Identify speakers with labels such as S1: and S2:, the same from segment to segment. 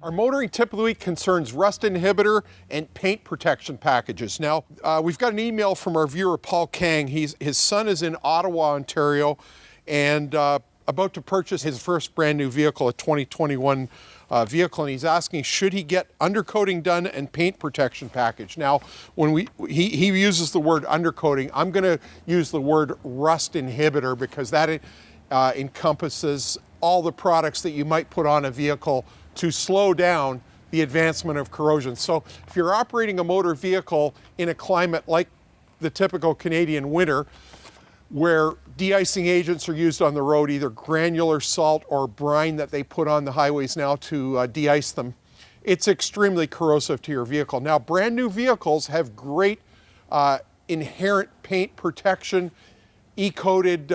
S1: Our motoring tip of the week concerns rust inhibitor and paint protection packages. Now, we've got an email from our viewer, Paul Kang. His son is in Ottawa, Ontario, and about to purchase his first brand new vehicle, a 2021 vehicle, and he's asking, should he get undercoating done and paint protection package? Now, when he uses the word undercoating, I'm going to use the word rust inhibitor because that encompasses all the products that you might put on a vehicle to slow down the advancement of corrosion. So if you're operating a motor vehicle in a climate like the typical Canadian winter, where de-icing agents are used on the road, either granular salt or brine that they put on the highways now to de-ice them, it's extremely corrosive to your vehicle. Now, brand new vehicles have great inherent paint protection, e-coated,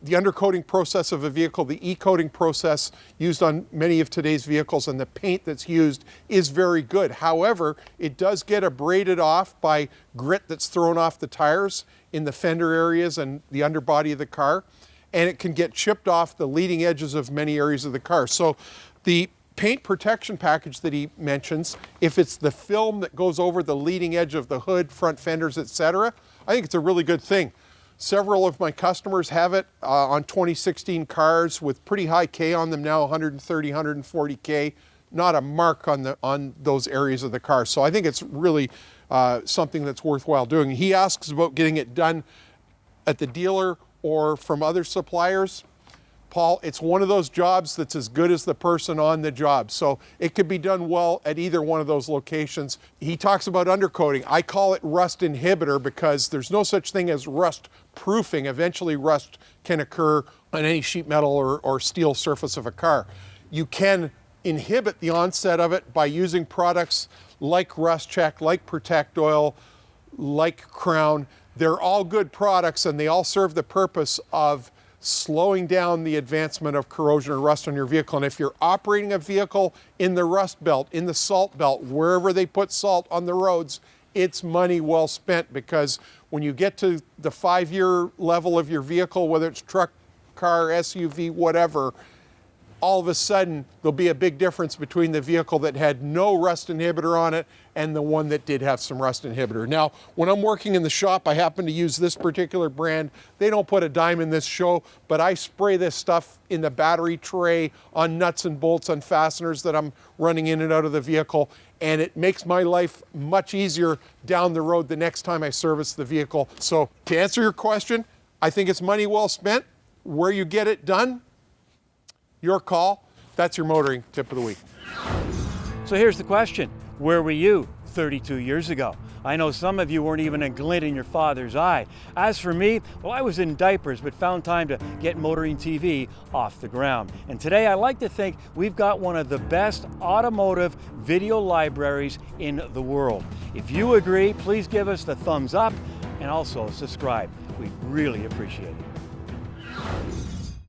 S1: the undercoating process of a vehicle, the e-coating process used on many of today's vehicles, and the paint that's used is very good. However, it does get abraded off by grit that's thrown off the tires in the fender areas and the underbody of the car, and it can get chipped off the leading edges of many areas of the car. So the paint protection package that he mentions, if it's the film that goes over the leading edge of the hood, front fenders, etc., I think it's a really good thing. Several of my customers have it on 2016 cars with pretty high K on them now, 130, 140 K, not a mark on those areas of the car. So I think it's really something that's worthwhile doing. He asks about getting it done at the dealer or from other suppliers. Paul, it's one of those jobs that's as good as the person on the job. So it could be done well at either one of those locations. He talks about undercoating. I call it rust inhibitor because there's no such thing as rust proofing. Eventually rust can occur on any sheet metal or steel surface of a car. You can inhibit the onset of it by using products like Rust Check, like Protect Oil, like Crown. They're all good products and they all serve the purpose of slowing down the advancement of corrosion or rust on your vehicle. And if you're operating a vehicle in the rust belt, in the salt belt, wherever they put salt on the roads, it's money well spent, because when you get to the 5-year level of your vehicle, whether it's truck, car, SUV, whatever, all of a sudden there'll be a big difference between the vehicle that had no rust inhibitor on it and the one that did have some rust inhibitor. Now, when I'm working in the shop, I happen to use this particular brand. They don't put a dime in this show, but I spray this stuff in the battery tray, on nuts and bolts, on fasteners that I'm running in and out of the vehicle, and it makes my life much easier down the road the next time I service the vehicle. So to answer your question, I think it's money well spent. Where you get it done, your call. That's your motoring tip of the week.
S2: So here's the question. Where were you 32 years ago? I know some of you weren't even a glint in your father's eye. As for me, well, I was in diapers, but found time to get Motoring TV off the ground. And today I like to think we've got one of the best automotive video libraries in the world. If you agree, please give us the thumbs up and also subscribe. We'd really appreciate it.